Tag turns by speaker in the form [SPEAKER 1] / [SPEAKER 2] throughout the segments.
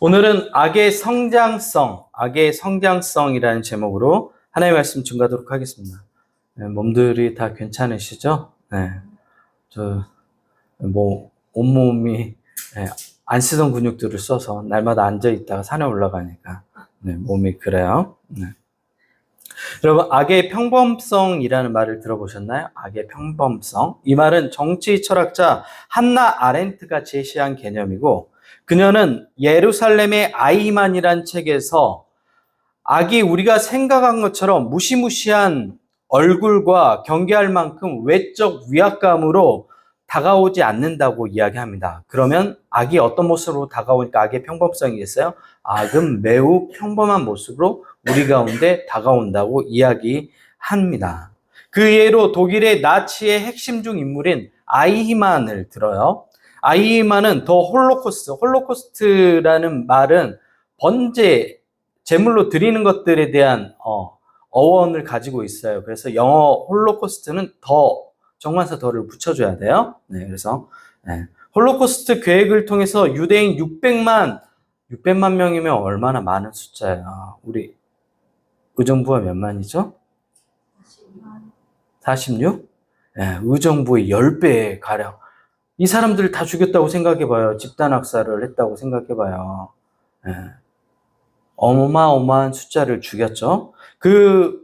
[SPEAKER 1] 오늘은 악의 성장성이라는 제목으로 하나님의 말씀 증거하도록 하겠습니다. 네, 몸들이 다 괜찮으시죠? 네. 온몸이 안 쓰던 근육들을 써서 날마다 앉아 있다가 산에 올라가니까 몸이 그래요. 네. 여러분, 악의 평범성이라는 말을 들어보셨나요? 악의 평범성. 이 말은 정치 철학자 한나 아렌트가 제시한 개념이고, 그녀는 예루살렘의 아이만이란 책에서 악이 우리가 생각한 것처럼 무시무시한 얼굴과 경계할 만큼 외적 위압감으로 다가오지 않는다고 이야기합니다. 그러면 악이 어떤 모습으로 다가오니까 악의 평범성이겠어요? 악은 매우 평범한 모습으로 우리 가운데 다가온다고 이야기합니다. 그 예로 독일의 나치의 핵심 중 인물인 아이히만을 들어요. 아이히만은 더 홀로코스트라는 말은 번제, 제물로 드리는 것들에 대한 어원을 가지고 있어요. 그래서 영어 홀로코스트는 더, 정관사 더를 붙여줘야 돼요. 네, 그래서 홀로코스트 계획을 통해서 유대인 600만 명이면 얼마나 많은 숫자예요. 우리 의정부가 몇 만이죠? 46? 네, 의정부의 10배 가량. 이 사람들을 다 죽였다고 생각해봐요. 집단학살을 했다고 생각해봐요. 네. 어마어마한 숫자를 죽였죠. 그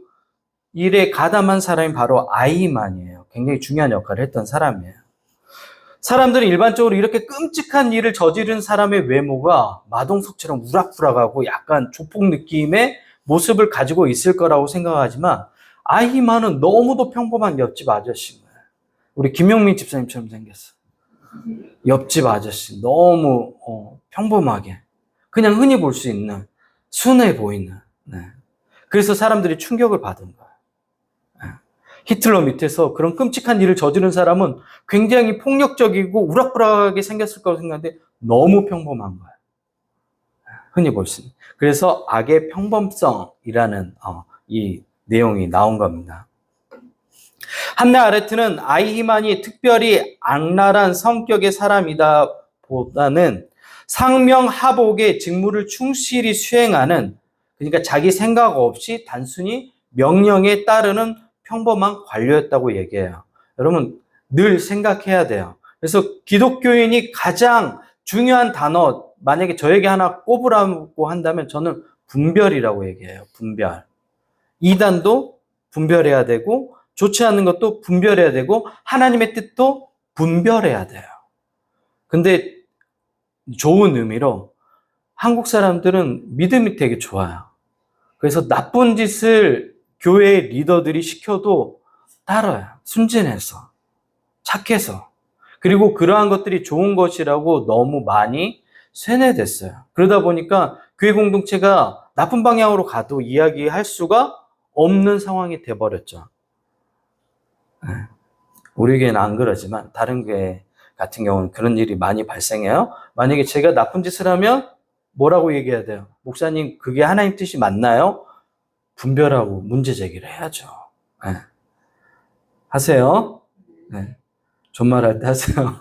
[SPEAKER 1] 일에 가담한 사람이 바로 아이만이에요. 굉장히 중요한 역할을 했던 사람이에요. 사람들은 일반적으로 이렇게 끔찍한 일을 저지른 사람의 외모가 마동석처럼 우락부락하고 약간 조폭 느낌의 모습을 가지고 있을 거라고 생각하지만 아이만은 너무도 평범한 옆집 아저씨인 거예요. 우리 김용민 집사님처럼 생겼어. 옆집 아저씨. 너무 평범하게. 그냥 흔히 볼 수 있는, 순해 보이는. 그래서 사람들이 충격을 받은 거예요. 히틀러 밑에서 그런 끔찍한 일을 저지른 사람은 굉장히 폭력적이고 우락부락하게 생겼을 거라고 생각하는데 너무 평범한 거예요. 흔히 볼 수 있는. 그래서 악의 평범성이라는 이 내용이 나온 겁니다. 한나 아레트는 아이히만이 특별히 악랄한 성격의 사람이다 보다는 상명하복의 직무를 충실히 수행하는, 그러니까 자기 생각 없이 단순히 명령에 따르는 평범한 관료였다고 얘기해요. 여러분 늘 생각해야 돼요. 그래서 기독교인이 가장 중요한 단어, 만약에 저에게 하나 꼽으라고 한다면 저는 분별이라고 얘기해요. 분별. 이단도 분별해야 되고 좋지 않은 것도 분별해야 되고 하나님의 뜻도 분별해야 돼요. 근데 좋은 의미로 한국 사람들은 믿음이 되게 좋아요. 그래서 나쁜 짓을 교회의 리더들이 시켜도 따라요. 순진해서, 착해서. 그리고 그러한 것들이 좋은 것이라고 너무 많이 세뇌됐어요. 그러다 보니까 교회 공동체가 나쁜 방향으로 가도 이야기할 수가 없는 상황이 돼버렸죠. 우리 교회는 안 그러지만 다른 교회 같은 경우는 그런 일이 많이 발생해요. 만약에 제가 나쁜 짓을 하면 뭐라고 얘기해야 돼요? 목사님, 그게 하나님 뜻이 맞나요? 분별하고 문제 제기를 해야죠. 하세요. 존말할 때 하세요.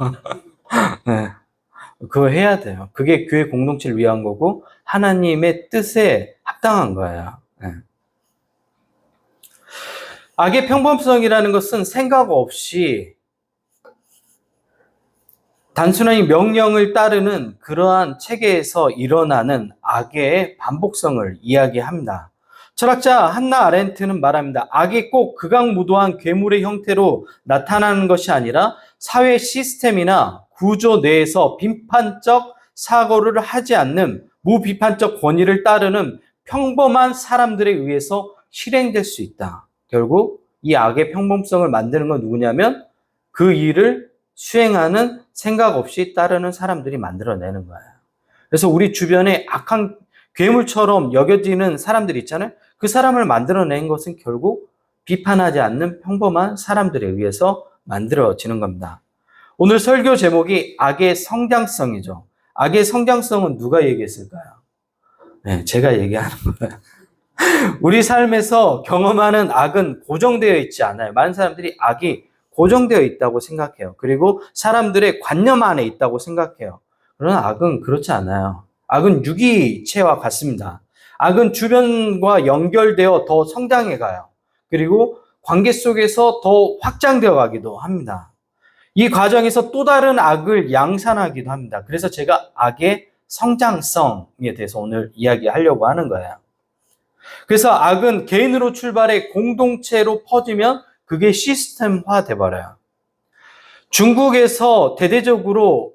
[SPEAKER 1] 그거 해야 돼요. 그게 교회 공동체를 위한 거고 하나님의 뜻에 합당한 거예요. 악의 평범성이라는 것은 생각 없이 단순히 명령을 따르는 그러한 체계에서 일어나는 악의 반복성을 이야기합니다. 철학자 한나 아렌트는 말합니다. 악이 꼭 극악무도한 괴물의 형태로 나타나는 것이 아니라 사회 시스템이나 구조 내에서 비판적 사고를 하지 않는 무비판적 권위를 따르는 평범한 사람들에 의해서 실행될 수 있다. 결국 이 악의 평범성을 만드는 건 누구냐면 그 일을 수행하는 생각 없이 따르는 사람들이 만들어내는 거예요. 그래서 우리 주변에 악한 괴물처럼 여겨지는 사람들이 있잖아요. 그 사람을 만들어낸 것은 결국 비판하지 않는 평범한 사람들에 의해서 만들어지는 겁니다. 오늘 설교 제목이 악의 성장성이죠. 악의 성장성은 누가 얘기했을까요? 제가 얘기하는 거예요. 우리 삶에서 경험하는 악은 고정되어 있지 않아요. 많은 사람들이 악이 고정되어 있다고 생각해요. 그리고 사람들의 관념 안에 있다고 생각해요. 그러나 악은 그렇지 않아요. 악은 유기체와 같습니다. 악은 주변과 연결되어 더 성장해 가요. 그리고 관계 속에서 더 확장되어 가기도 합니다. 이 과정에서 또 다른 악을 양산하기도 합니다. 그래서 제가 악의 성장성에 대해서 오늘 이야기하려고 하는 거예요. 그래서 악은 개인으로 출발해 공동체로 퍼지면 그게 시스템화 돼버려요. 중국에서 대대적으로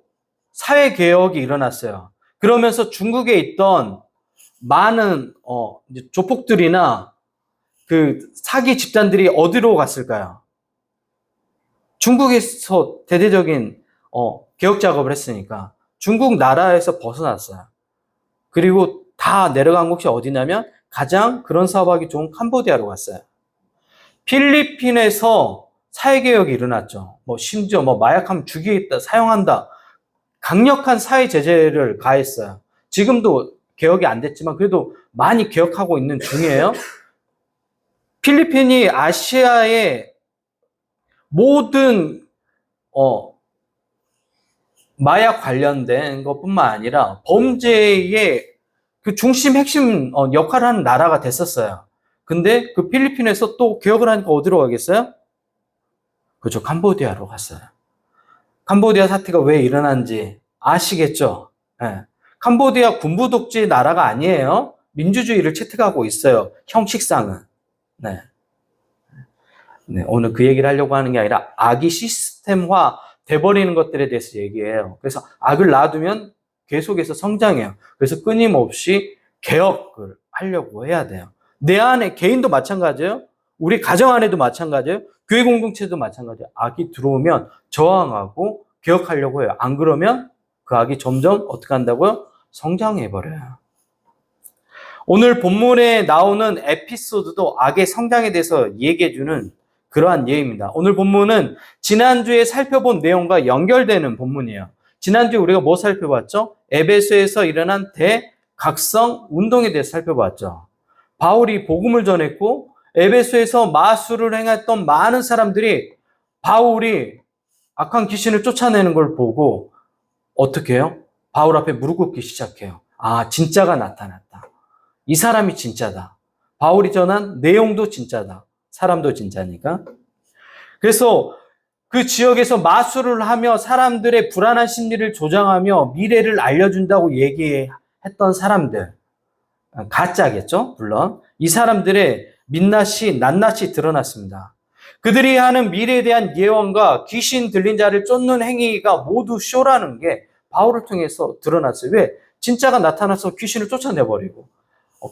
[SPEAKER 1] 사회개혁이 일어났어요. 그러면서 중국에 있던 많은 조폭들이나 그 사기 집단들이 어디로 갔을까요? 중국에서 대대적인 개혁 작업을 했으니까 중국 나라에서 벗어났어요. 그리고 다 내려간 곳이 어디냐면 가장 그런 사업하기 좋은 캄보디아로 갔어요. 필리핀에서 사회개혁이 일어났죠. 심지어 마약하면 죽이겠다, 사용한다. 강력한 사회 제재를 가했어요. 지금도 개혁이 안 됐지만 그래도 많이 개혁하고 있는 중이에요. 필리핀이 아시아의 모든 마약 관련된 것뿐만 아니라 범죄의 그 중심 핵심 역할을 하는 나라가 됐었어요. 근데 그 필리핀에서 또 개혁을 하니까 어디로 가겠어요? 그렇죠. 캄보디아로 갔어요. 캄보디아 사태가 왜 일어난지 아시겠죠? 네. 캄보디아 군부 독재 나라가 아니에요. 민주주의를 채택하고 있어요. 형식상은. 네. 네, 오늘 그 얘기를 하려고 하는 게 아니라 악이 시스템화 돼버리는 것들에 대해서 얘기해요. 그래서 악을 놔두면 계속해서 성장해요. 그래서 끊임없이 개혁을 하려고 해야 돼요. 내 안에 개인도 마찬가지예요. 우리 가정 안에도 마찬가지예요. 교회 공동체도 마찬가지예요. 악이 들어오면 저항하고 개혁하려고 해요. 안 그러면 그 악이 점점 어떻게 한다고요? 성장해버려요. 오늘 본문에 나오는 에피소드도 악의 성장에 대해서 얘기해주는 그러한 예입니다. 오늘 본문은 지난주에 살펴본 내용과 연결되는 본문이에요. 지난주에 우리가 뭐 살펴봤죠? 에베소에서 일어난 대각성 운동에 대해서 살펴봤죠. 바울이 복음을 전했고 에베소에서 마술을 행했던 많은 사람들이 바울이 악한 귀신을 쫓아내는 걸 보고 어떻게 해요? 바울 앞에 무릎 꿇기 시작해요. 아, 진짜가 나타났다. 이 사람이 진짜다. 바울이 전한 내용도 진짜다. 사람도 진짜니까. 그래서 그 지역에서 마술을 하며 사람들의 불안한 심리를 조장하며 미래를 알려준다고 얘기했던 사람들. 가짜겠죠? 물론. 이 사람들의 민낯이 낱낱이 드러났습니다. 그들이 하는 미래에 대한 예언과 귀신 들린 자를 쫓는 행위가 모두 쇼라는 게 바울을 통해서 드러났어요. 왜? 진짜가 나타나서 귀신을 쫓아내버리고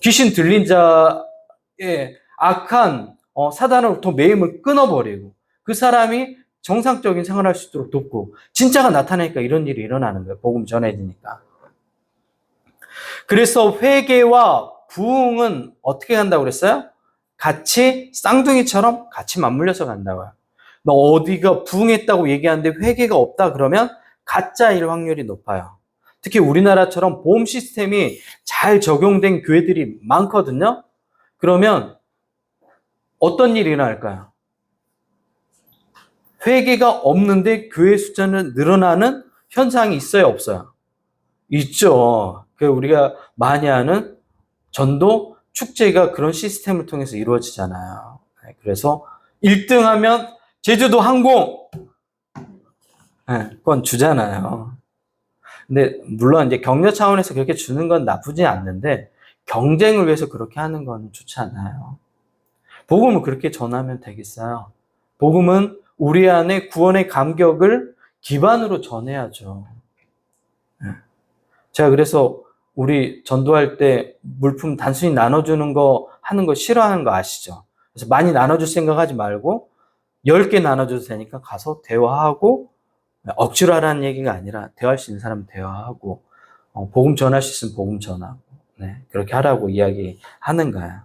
[SPEAKER 1] 귀신 들린 자의 악한 사단으로부터 매임을 끊어버리고 그 사람이 정상적인 생활을 할 수 있도록 돕고 진짜가 나타나니까 이런 일이 일어나는 거예요. 복음 전해지니까. 그래서 회개와 부흥은 어떻게 간다고 그랬어요? 같이 쌍둥이처럼 같이 맞물려서 간다고요. 너 어디가 부흥했다고 얘기하는데 회개가 없다 그러면 가짜일 확률이 높아요. 특히 우리나라처럼 보험 시스템이 잘 적용된 교회들이 많거든요. 그러면 어떤 일이 일어날까요? 회개가 없는데 교회 숫자는 늘어나는 현상이 있어요, 없어요? 있죠. 우리가 많이 하는 전도 축제가 그런 시스템을 통해서 이루어지잖아요. 그래서 1등 하면 제주도 항공 그건 주잖아요. 근데 물론 이제 격려 차원에서 그렇게 주는 건 나쁘지 않는데 경쟁을 위해서 그렇게 하는 건 좋지 않아요. 복음은 그렇게 전하면 되겠어요. 복음은 우리 안에 구원의 감격을 기반으로 전해야죠. 제가 그래서 우리 전도할 때 물품 단순히 나눠주는 거 하는 거 싫어하는 거 아시죠? 그래서 많이 나눠줄 생각하지 말고 10개 나눠줘도 되니까 가서 대화하고 억지로 하라는 얘기가 아니라 대화할 수 있는 사람은 대화하고 복음 전할 수 있으면 복음 전하고 그렇게 하라고 이야기하는 거야.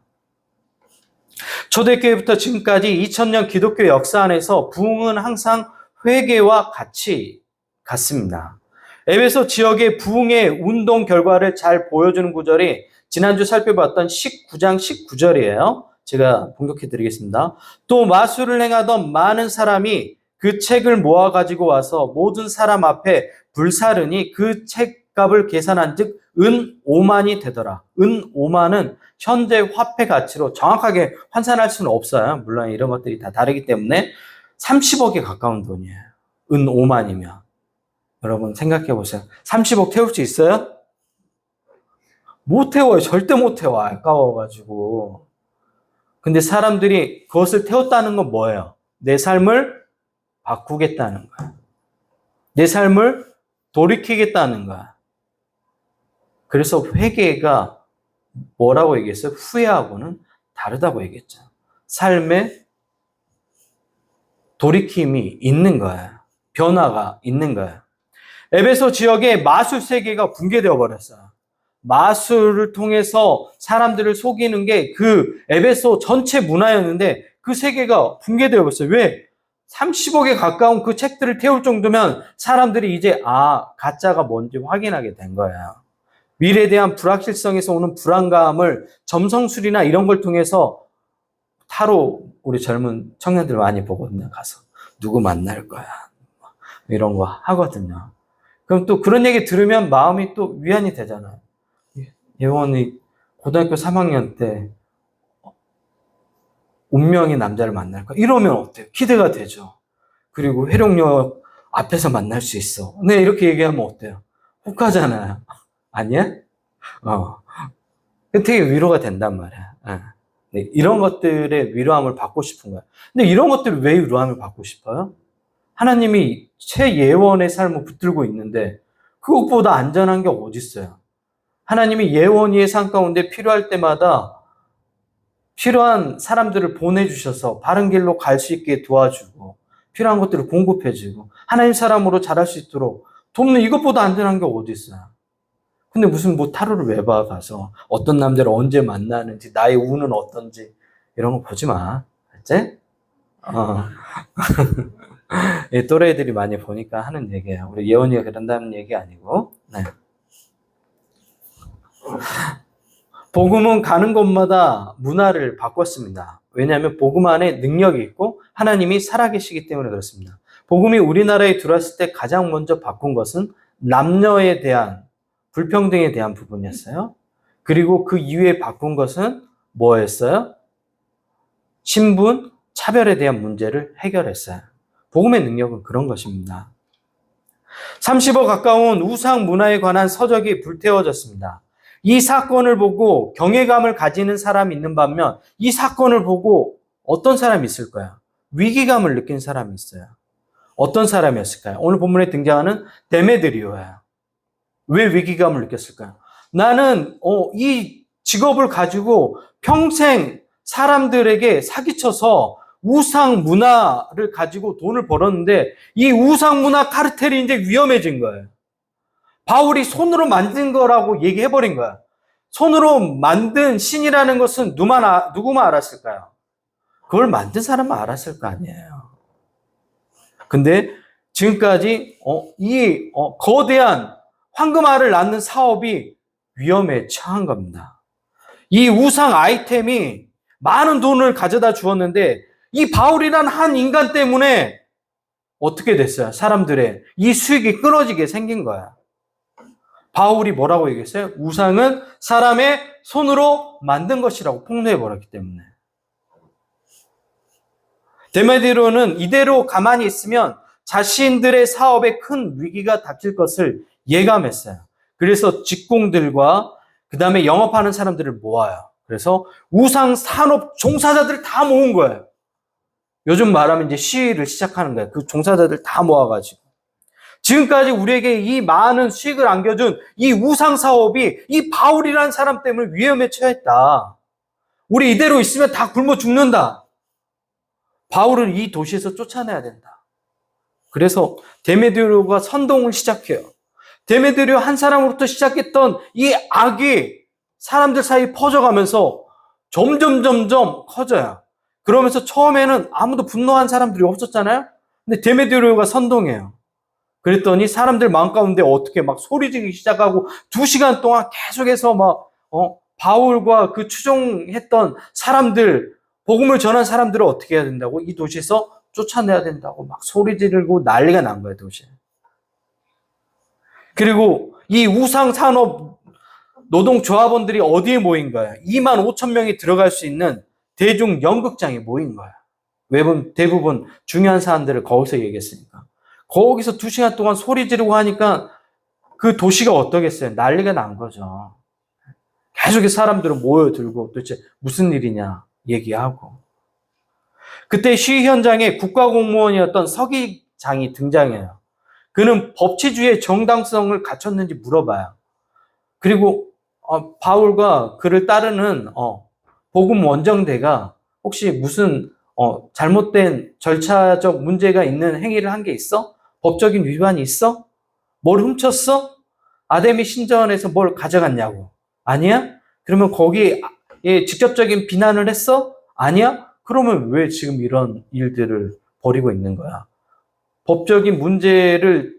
[SPEAKER 1] 초대교회부터 지금까지 2000년 기독교 역사 안에서 부흥은 항상 회개와 같이 갔습니다. 에베소 지역의 부흥의 운동 결과를 잘 보여주는 구절이 지난주 살펴봤던 19장 19절이에요. 제가 봉독해 드리겠습니다. 또 마술을 행하던 많은 사람이 그 책을 모아가지고 와서 모든 사람 앞에 불사르니 그 책값을 계산한 즉 은 5만이 되더라. 은 5만은 현재 화폐 가치로 정확하게 환산할 수는 없어요. 물론 이런 것들이 다 다르기 때문에 30억에 가까운 돈이에요. 은 5만이면. 여러분 생각해 보세요. 30억 태울 수 있어요? 못 태워요. 절대 못 태워. 아까워가지고. 근데 사람들이 그것을 태웠다는 건 뭐예요? 내 삶을 바꾸겠다는 거야. 내 삶을 돌이키겠다는 거야. 그래서 회개가 뭐라고 얘기했어요? 후회하고는 다르다고 얘기했죠. 삶에 돌이킴이 있는 거예요. 변화가 있는 거예요. 에베소 지역에 마술 세계가 붕괴되어 버렸어요. 마술을 통해서 사람들을 속이는 게 그 에베소 전체 문화였는데 그 세계가 붕괴되어 버렸어요. 왜? 30억에 가까운 그 책들을 태울 정도면 사람들이 이제 가짜가 뭔지 확인하게 된 거예요. 미래에 대한 불확실성에서 오는 불안감을 점성술이나 이런 걸 통해서 타로 우리 젊은 청년들 많이 보거든요. 가서 누구 만날 거야 이런 거 하거든요. 그럼 또 그런 얘기 들으면 마음이 또 위안이 되잖아요. 예원이 고등학교 3학년 때 운명의 남자를 만날 거야. 이러면 어때요? 기대가 되죠. 그리고 회룡역 앞에서 만날 수 있어. 네, 이렇게 얘기하면 어때요? 혹하잖아요. 아니야? 되게 위로가 된단 말이야. 네, 이런 것들의 위로함을 받고 싶은 거야. 근데 이런 것들을 왜 위로함을 받고 싶어요? 하나님이 최예원의 삶을 붙들고 있는데 그것보다 안전한 게 어디 있어요? 하나님이 예원이의 삶 가운데 필요할 때마다 필요한 사람들을 보내주셔서 바른 길로 갈 수 있게 도와주고 필요한 것들을 공급해주고 하나님 사람으로 자랄 수 있도록 돕는 이것보다 안전한 게 어디 있어요? 근데 무슨 뭐 타로를 왜 봐 가서 어떤 남자를 언제 만나는지 나의 운은 어떤지 이런 거 보지 마. 알지? 또래 애들이 많이 보니까 하는 얘기예요. 우리 예원이가 그런다는 얘기 아니고. 네. 복음은 가는 곳마다 문화를 바꿨습니다. 왜냐하면 복음 안에 능력이 있고 하나님이 살아계시기 때문에 그렇습니다. 복음이 우리나라에 들어왔을 때 가장 먼저 바꾼 것은 남녀에 대한 불평등에 대한 부분이었어요. 그리고 그 이후에 바꾼 것은 뭐였어요? 신분, 차별에 대한 문제를 해결했어요. 복음의 능력은 그런 것입니다. 30억 가까운 우상 문화에 관한 서적이 불태워졌습니다. 이 사건을 보고 경외감을 가지는 사람이 있는 반면 이 사건을 보고 어떤 사람이 있을까요? 위기감을 느낀 사람이 있어요. 어떤 사람이었을까요? 오늘 본문에 등장하는 데메드리오예요. 왜 위기감을 느꼈을까요? 나는 이 직업을 가지고 평생 사람들에게 사기쳐서 우상 문화를 가지고 돈을 벌었는데 이 우상 문화 카르텔이 이제 위험해진 거예요. 바울이 손으로 만든 거라고 얘기해버린 거야. 손으로 만든 신이라는 것은 누구만 알았을까요? 그걸 만든 사람만 알았을 거 아니에요. 근데 지금까지 이 거대한 황금알을 낳는 사업이 위험에 처한 겁니다. 이 우상 아이템이 많은 돈을 가져다 주었는데 이 바울이란 한 인간 때문에 어떻게 됐어요? 사람들의 이 수익이 끊어지게 생긴 거야. 바울이 뭐라고 얘기했어요? 우상은 사람의 손으로 만든 것이라고 폭로해버렸기 때문에. 데메드리오는 이대로 가만히 있으면 자신들의 사업에 큰 위기가 닥칠 것을 예감했어요. 그래서 직공들과 그 다음에 영업하는 사람들을 모아요. 그래서 우상 산업 종사자들을 다 모은 거예요. 요즘 말하면 이제 시위를 시작하는 거예요. 그 종사자들 다 모아가지고. 지금까지 우리에게 이 많은 수익을 안겨준 이 우상 사업이 이 바울이라는 사람 때문에 위험에 처했다. 우리 이대로 있으면 다 굶어 죽는다. 바울을 이 도시에서 쫓아내야 된다. 그래서 데메드리오가 선동을 시작해요. 데메드리오 한 사람으로부터 시작했던 이 악이 사람들 사이에 퍼져가면서 점점 커져요. 그러면서 처음에는 아무도 분노한 사람들이 없었잖아요. 근데 데메드리오가 선동해요. 그랬더니 사람들 마음 가운데 어떻게 막 소리지기 시작하고 2시간 동안 계속해서 바울과 그 추종했던 사람들, 복음을 전한 사람들을 어떻게 해야 된다고? 이 도시에서 쫓아내야 된다고 막 소리 지르고 난리가 난 거예요, 도시에. 그리고 이 우상 산업 노동조합원들이 어디에 모인 거야? 2만 5천 명이 들어갈 수 있는 대중 연극장에 모인 거야. 대부분 중요한 사안들을 거기서 얘기했으니까. 거기서 2시간 동안 소리 지르고 하니까 그 도시가 어떠겠어요? 난리가 난 거죠. 계속 사람들은 모여들고 도대체 무슨 일이냐 얘기하고. 그때 시위 현장에 국가공무원이었던 서기장이 등장해요. 그는 법치주의의 정당성을 갖췄는지 물어봐요. 그리고 바울과 그를 따르는 복음 원정대가 혹시 무슨 잘못된 절차적 문제가 있는 행위를 한 게 있어? 법적인 위반이 있어? 뭘 훔쳤어? 아데미 신전에서 뭘 가져갔냐고. 아니야? 그러면 거기에 직접적인 비난을 했어? 아니야? 그러면 왜 지금 이런 일들을 벌이고 있는 거야? 법적인 문제를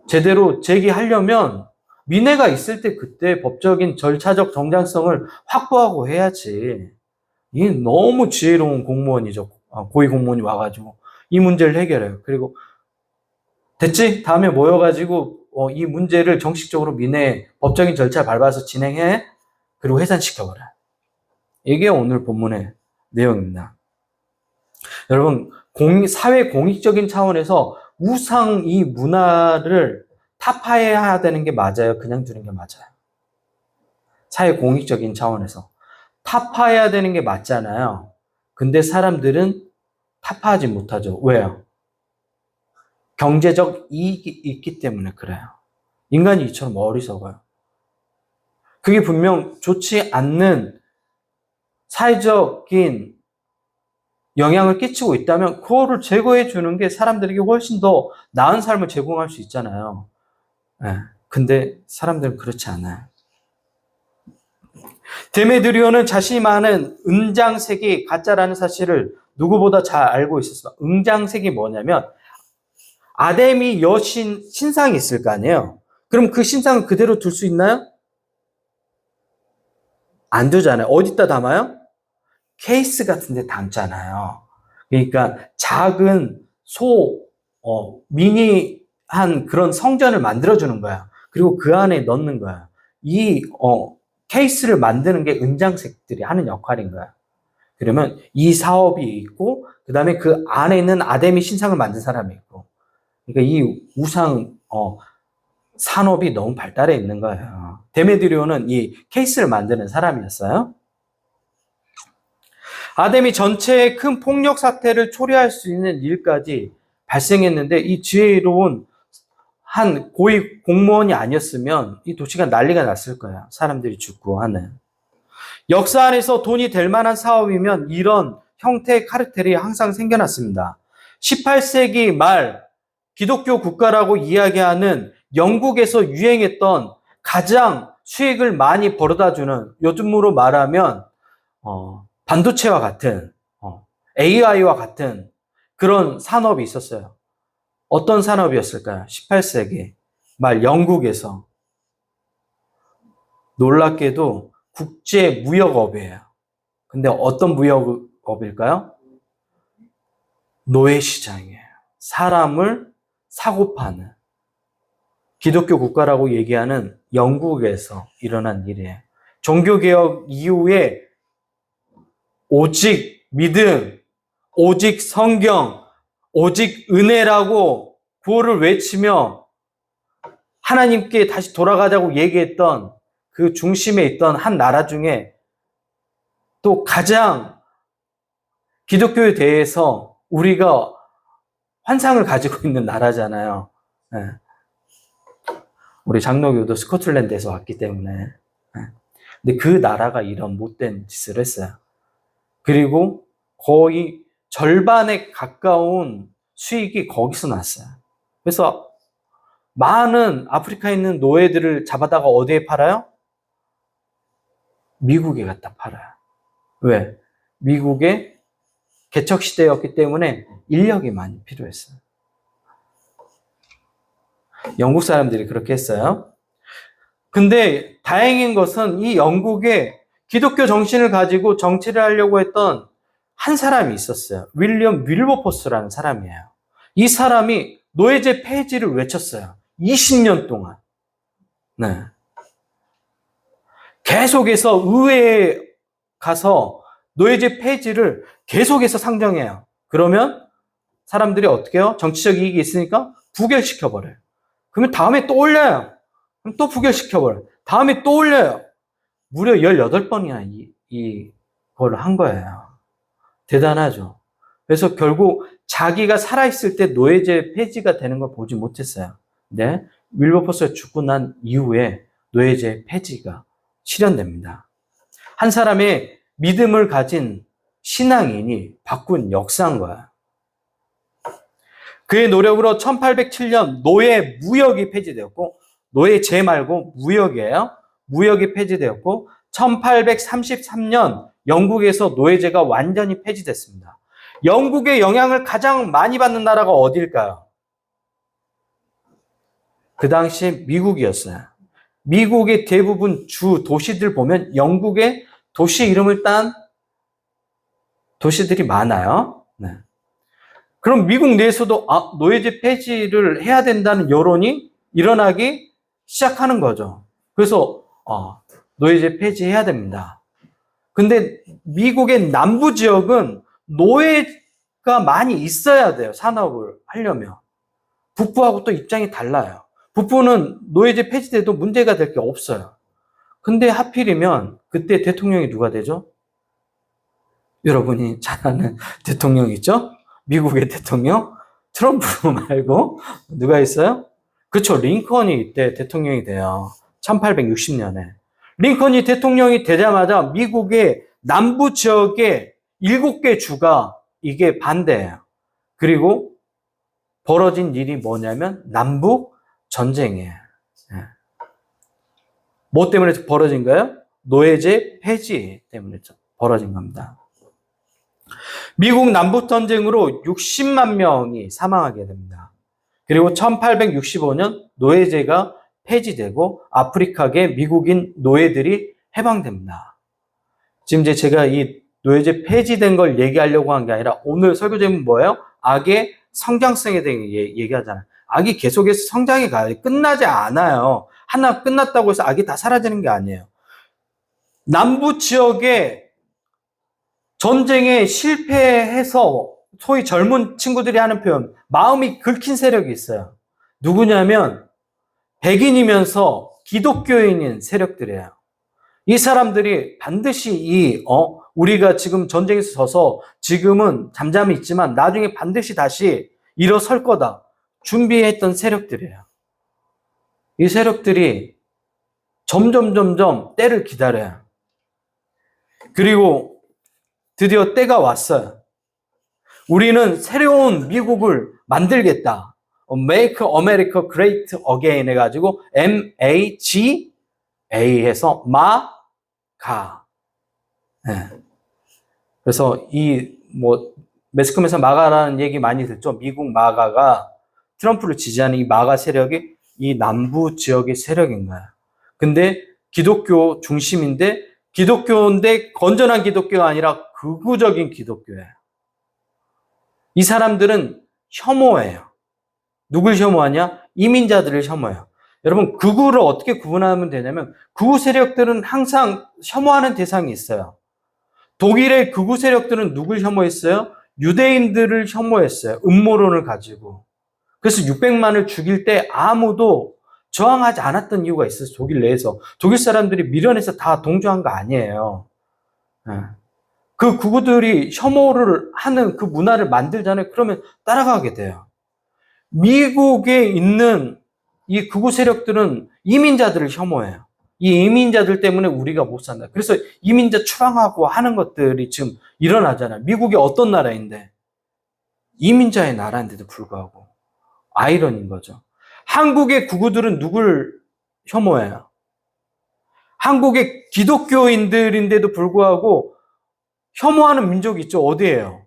[SPEAKER 1] 제대로 제기하려면 민회가 있을 때 그때 법적인 절차적 정당성을 확보하고 해야지. 이 너무 지혜로운 공무원이죠. 고위 공무원이 와가지고 이 문제를 해결해요. 그리고 됐지? 다음에 모여가지고 이 문제를 정식적으로 민회 법적인 절차 밟아서 진행해. 그리고 해산시켜버려. 이게 오늘 본문의 내용입니다. 여러분, 사회 공익적인 차원에서 우상 이 문화를 타파해야 되는 게 맞아요? 그냥 두는 게 맞아요? 사회 공익적인 차원에서. 타파해야 되는 게 맞잖아요. 근데 사람들은 타파하지 못하죠. 왜요? 경제적 이익이 있기 때문에 그래요. 인간이 이처럼 어리석어요. 그게 분명 좋지 않는 사회적인 영향을 끼치고 있다면 그거를 제거해 주는 게 사람들에게 훨씬 더 나은 삶을 제공할 수 있잖아요. 네. 근데 사람들은 그렇지 않아요. 데메드리오는 자신이 말하는 음장색이 가짜라는 사실을 누구보다 잘 알고 있었어요. 음장색이 뭐냐면 아데미 여신 신상이 있을 거 아니에요. 그럼 그 신상을 그대로 둘 수 있나요? 안 두잖아요. 어디다 담아요? 케이스 같은 데 담잖아요. 그러니까 작은 미니한 그런 성전을 만들어주는 거야. 그리고 그 안에 넣는 거야. 이 케이스를 만드는 게 은장색들이 하는 역할인 거야. 그러면 이 사업이 있고 그 다음에 그 안에 있는 아데미 신상을 만든 사람이 있고 그러니까 이 우상 산업이 너무 발달해 있는 거예요. 데메드리오는 이 케이스를 만드는 사람이었어요. 아데미 전체의 큰 폭력 사태를 초래할 수 있는 일까지 발생했는데 이 지혜로운 한 고위 공무원이 아니었으면 이 도시가 난리가 났을 거야. 사람들이 죽고 하는. 역사 안에서 돈이 될 만한 사업이면 이런 형태의 카르텔이 항상 생겨났습니다. 18세기 말 기독교 국가라고 이야기하는 영국에서 유행했던 가장 수익을 많이 벌어다주는 요즘으로 말하면 반도체와 같은 AI와 같은 그런 산업이 있었어요. 어떤 산업이었을까요? 18세기 말 영국에서. 놀랍게도 국제무역업이에요. 근데 어떤 무역업일까요? 노예시장이에요. 사람을 사고 파는. 기독교 국가라고 얘기하는 영국에서 일어난 일이에요. 종교개혁 이후에 오직 믿음, 오직 성경, 오직 은혜라고 구호를 외치며 하나님께 다시 돌아가자고 얘기했던 그 중심에 있던 한 나라 중에 또 가장 기독교에 대해서 우리가 환상을 가지고 있는 나라잖아요. 네. 우리 장로교도 스코틀랜드에서 왔기 때문에. 네. 근데 그 나라가 이런 못된 짓을 했어요. 그리고 거의 절반에 가까운 수익이 거기서 났어요. 그래서 많은 아프리카에 있는 노예들을 잡아다가 어디에 팔아요? 미국에 갖다 팔아요. 왜? 미국의 개척시대였기 때문에 인력이 많이 필요했어요. 영국 사람들이 그렇게 했어요. 근데 다행인 것은 이 영국에 기독교 정신을 가지고 정치를 하려고 했던 한 사람이 있었어요. 윌리엄 윌버포스라는 사람이에요. 이 사람이 노예제 폐지를 외쳤어요. 20년 동안. 네. 계속해서 의회에 가서 노예제 폐지를 계속해서 상정해요. 그러면 사람들이 어떻게 해요? 정치적 이익이 있으니까 부결시켜버려요. 그러면 다음에 또 올려요. 그럼 또 부결시켜버려요. 다음에 또 올려요. 무려 18번이나 이걸 한 거예요. 대단하죠. 그래서 결국 자기가 살아있을 때 노예제 폐지가 되는 걸 보지 못했어요. 근데 윌버포스가 죽고 난 이후에 노예제 폐지가 실현됩니다. 한 사람의 믿음을 가진 신앙인이 바꾼 역사인 거야. 그의 노력으로 1807년 노예 무역이 폐지되었고, 노예제 말고 무역이에요. 무역이 폐지되었고, 1833년 영국에서 노예제가 완전히 폐지됐습니다. 영국의 영향을 가장 많이 받는 나라가 어딜까요? 그 당시에 미국이었어요. 미국의 대부분 주 도시들 보면 영국의 도시 이름을 딴 도시들이 많아요. 네. 그럼 미국 내에서도 노예제 폐지를 해야 된다는 여론이 일어나기 시작하는 거죠. 그래서 노예제 폐지해야 됩니다. 근데 미국의 남부 지역은 노예가 많이 있어야 돼요. 산업을 하려면. 북부하고 또 입장이 달라요. 북부는 노예제 폐지돼도 문제가 될 게 없어요. 근데 하필이면 그때 대통령이 누가 되죠? 여러분이 잘 아는 대통령 있죠? 미국의 대통령? 트럼프 말고 누가 있어요? 그쵸, 링컨이 이때 대통령이 돼요. 1860년에. 링컨이 대통령이 되자마자 미국의 남부 지역의 7개 주가 이게 반대예요. 그리고 벌어진 일이 뭐냐면 남북 전쟁이에요. 뭐 때문에 벌어진 거예요? 노예제 폐지 때문에 벌어진 겁니다. 미국 남북전쟁으로 60만 명이 사망하게 됩니다. 그리고 1865년 노예제가 폐지되고 아프리카계 미국인 노예들이 해방됩니다. 지금 이제 제가 이 노예제 폐지된 걸 얘기하려고 한 게 아니라 오늘 설교 제목은 뭐예요? 악의 성장성에 대해 얘기하잖아요. 악이 계속해서 성장해 가요. 끝나지 않아요. 하나 끝났다고 해서 악이 다 사라지는 게 아니에요. 남부 지역에 전쟁에 실패해서 소위 젊은 친구들이 하는 표현, 마음이 긁힌 세력이 있어요. 누구냐면 백인이면서 기독교인인 세력들이에요. 이 사람들이 반드시 우리가 지금 전쟁에서 져서 지금은 잠잠히 있지만 나중에 반드시 다시 일어설 거다. 준비했던 세력들이에요. 이 세력들이 점점 때를 기다려요. 그리고 드디어 때가 왔어요. 우리는 새로운 미국을 만들겠다. Make America Great Again 해가지고 MAGA 해서 마가. 네. 그래서 매스컴에서 마가라는 얘기 많이 듣죠. 미국 마가가 트럼프를 지지하는 이 마가 세력이 이 남부 지역의 세력인 거야. 근데 기독교 중심인데 기독교인데 건전한 기독교가 아니라 극우적인 기독교예요. 이 사람들은 혐오해요. 누굴 혐오하냐? 이민자들을 혐오해요. 여러분, 극우를 어떻게 구분하면 되냐면 극우 세력들은 항상 혐오하는 대상이 있어요. 독일의 극우 세력들은 누굴 혐오했어요? 유대인들을 혐오했어요. 음모론을 가지고. 그래서 600만을 죽일 때 아무도 저항하지 않았던 이유가 있어요. 독일 내에서. 독일 사람들이 미련해서 다 동조한 거 아니에요. 그 극우들이 혐오를 하는 그 문화를 만들잖아요. 그러면 따라가게 돼요. 미국에 있는 이 극우 세력들은 이민자들을 혐오해요. 이 이민자들 때문에 우리가 못 산다. 그래서 이민자 추방하고 하는 것들이 지금 일어나잖아요. 미국이 어떤 나라인데? 이민자의 나라인데도 불구하고. 아이러니인 거죠. 한국의 극우들은 누굴 혐오해요? 한국의 기독교인들인데도 불구하고 혐오하는 민족이 있죠. 어디예요?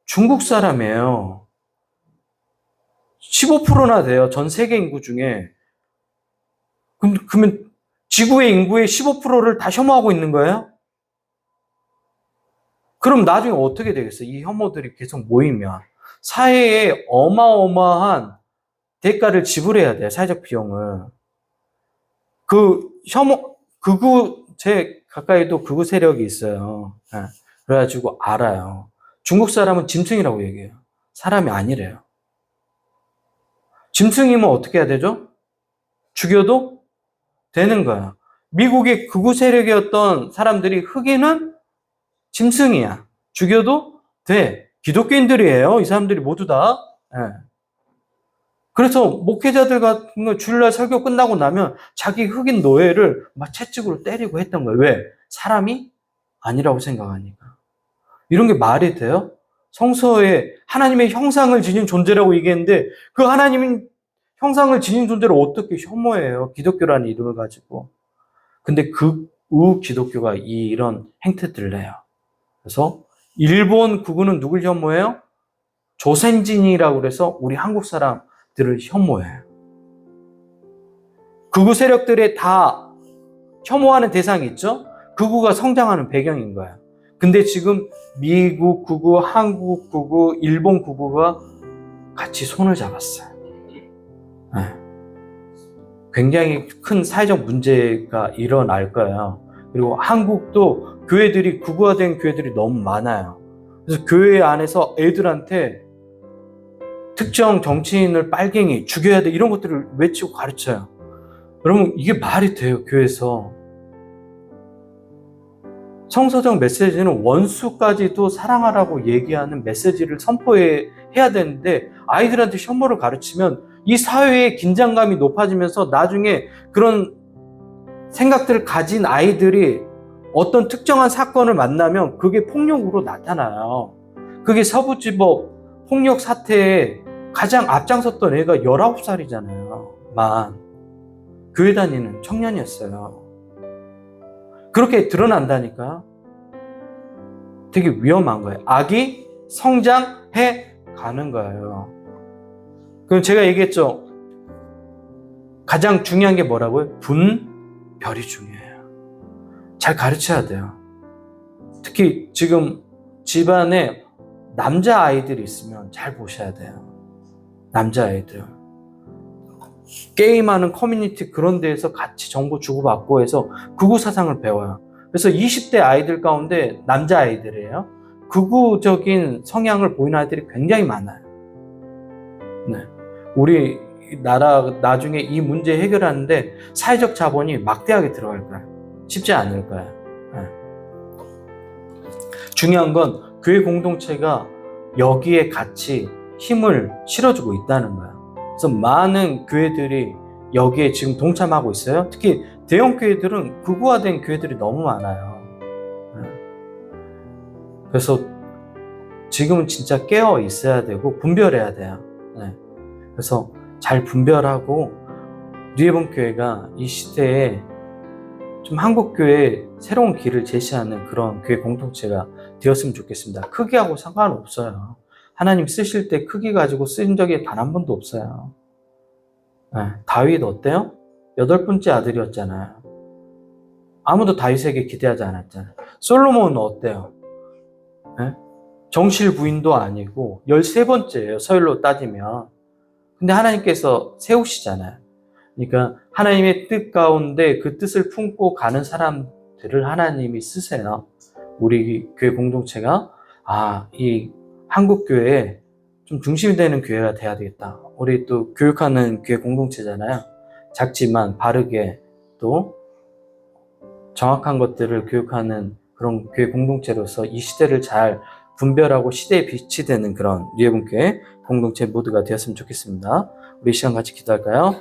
[SPEAKER 1] 중국 사람이에요. 15%나 돼요. 전 세계 인구 중에. 그러면 지구의 인구의 15%를 다 혐오하고 있는 거예요? 그럼 나중에 어떻게 되겠어요? 이 혐오들이 계속 모이면. 사회에 어마어마한 대가를 지불해야 돼요. 사회적 비용을. 제 가까이도 극우 세력이 있어요. 예. 그래가지고 알아요. 중국 사람은 짐승이라고 얘기해요. 사람이 아니래요. 짐승이면 어떻게 해야 되죠? 죽여도 되는 거야. 미국의 극우 세력이었던 사람들이 흑인은 짐승이야. 죽여도 돼. 기독교인들이에요. 이 사람들이 모두 다. 예. 그래서 목회자들 같은 거 주일날 설교 끝나고 나면 자기 흑인 노예를 막 채찍으로 때리고 했던 거예요. 왜? 사람이 아니라고 생각하니까. 이런 게 말이 돼요? 성서에 하나님의 형상을 지닌 존재라고 얘기했는데 그 하나님의 형상을 지닌 존재를 어떻게 혐오해요? 기독교라는 이름을 가지고. 근데 극우 기독교가 이런 행태들을 해요. 그래서 일본 극우는 누굴 혐오해요? 조센진이라고 그래서 우리 한국 사람들을 혐오해요. 극우 세력들에 다 혐오하는 대상이 있죠? 극우가 성장하는 배경인 거예요. 근데 지금 미국 극우, 한국 극우, 일본 극우가 같이 손을 잡았어요. 네. 굉장히 큰 사회적 문제가 일어날 거예요. 그리고 한국도 교회들이 극우화된 교회들이 너무 많아요. 그래서 교회 안에서 애들한테 특정 정치인을 빨갱이 죽여야 돼 이런 것들을 외치고 가르쳐요. 여러분 이게 말이 돼요? 교회에서. 성서적 메시지는 원수까지도 사랑하라고 얘기하는 메시지를 선포해야 되는데 아이들한테 혐오를 가르치면 이 사회의 긴장감이 높아지면서 나중에 그런 생각들을 가진 아이들이 어떤 특정한 사건을 만나면 그게 폭력으로 나타나요. 그게 서부지법 폭력 사태에 가장 앞장섰던 애가 19살이잖아요. 교회 다니는 청년이었어요. 그렇게 드러난다니까. 되게 위험한 거예요. 악이 성장해 가는 거예요. 그럼 제가 얘기했죠. 가장 중요한 게 뭐라고요? 분별이 중요해요. 잘 가르쳐야 돼요. 특히 지금 집안에 남자아이들이 있으면 잘 보셔야 돼요. 남자아이들. 게임하는 커뮤니티 그런 데에서 같이 정보 주고받고 해서 극우 사상을 배워요. 그래서 20대 아이들 가운데 남자아이들이에요. 극우적인 성향을 보이는 아이들이 굉장히 많아요. 네. 우리 나라 나중에 이 문제 해결하는데 사회적 자본이 막대하게 들어갈 거야. 쉽지 않을 거야. 네. 중요한 건 교회 공동체가 여기에 같이 힘을 실어주고 있다는 거야. 그래서 많은 교회들이 여기에 지금 동참하고 있어요. 특히 대형 교회들은 극우화된 교회들이 너무 많아요. 네. 그래서 지금은 진짜 깨어 있어야 되고 분별해야 돼요. 네. 그래서 잘 분별하고 뉴에본 교회가 이 시대에 좀 한국교회에 새로운 길을 제시하는 그런 교회 공동체가 되었으면 좋겠습니다. 크기하고 상관없어요. 하나님 쓰실 때 크기 가지고 쓰인 적이 단 한 번도 없어요. 네. 다윗 어때요? 8번째 아들이었잖아요. 아무도 다윗에게 기대하지 않았잖아요. 솔로몬은 어때요? 네? 정실 부인도 아니고 13번째예요. 서열로 따지면. 근데 하나님께서 세우시잖아요. 그러니까 하나님의 뜻 가운데 그 뜻을 품고 가는 사람들을 하나님이 쓰세요. 우리 교회 공동체가 이 한국 교회에 좀 중심이 되는 교회가 돼야 되겠다. 우리 또 교육하는 교회 공동체잖아요. 작지만 바르게 또 정확한 것들을 교육하는 그런 교회 공동체로서 이 시대를 잘 분별하고 시대에 빛이 되는 그런 뉴에본 교회 공동체 모두가 되었으면 좋겠습니다. 우리 이 시간 같이 기도할까요?